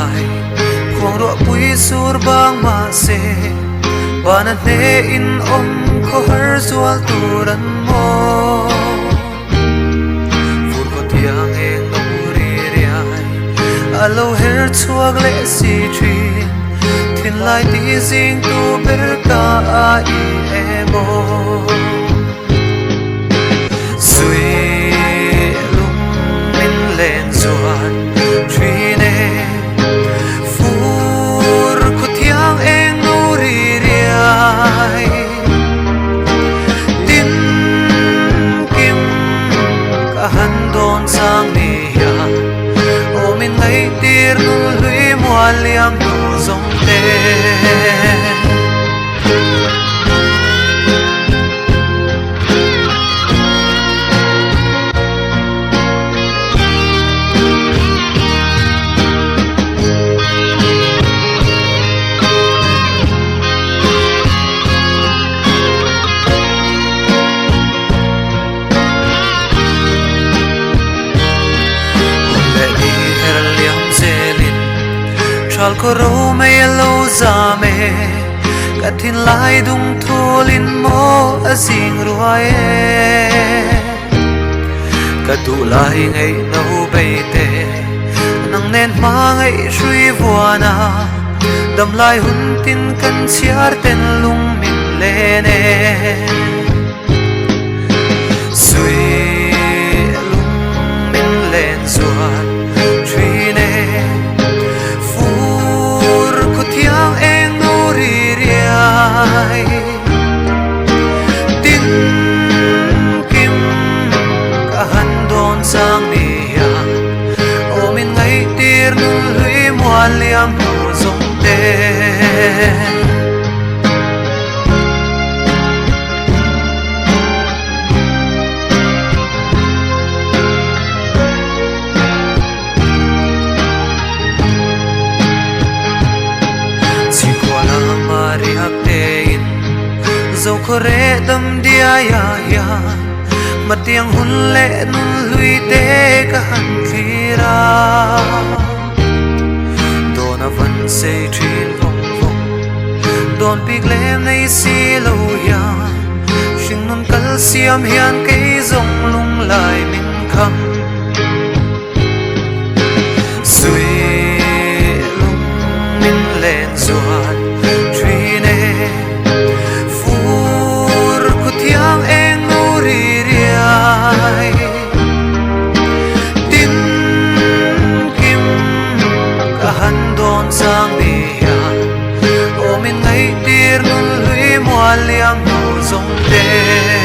lai khuang ro pui sur bang ma se bana ne in om ko har zual turan mo fur ko tiang eng no ri riai alo her chuak le si thin thin lai ti jing tu ber ka ai emo sui lung min len zuan trine fur ko tiang eng no ri riai tin kim ka han don sang ni ya o min ngai tir nu lui mo liam nu zong te chal ko ro me lo za me ka thin lai dung tholin mo asing ruae ka tu lai ngai no bei te nang nen ma ngai shui vuana dam lai hun tin kan chiar ten lung min le ne sui lung min len zuan trine tin kim ka han don sang ni ya o min ngai tir nu lui mo liam nu zong te dẫu có rẽ tâm dia ya ya mà tiếng hun lệ nun lui te ka han khira don a van se thin vong vong don pik lem nei si lo ya shin nun calcium hian ke zong lung lai min kham sui lung min len zuan tin kim ka han don sang ni ya o min ngai tir nun lui mo liam nu zong te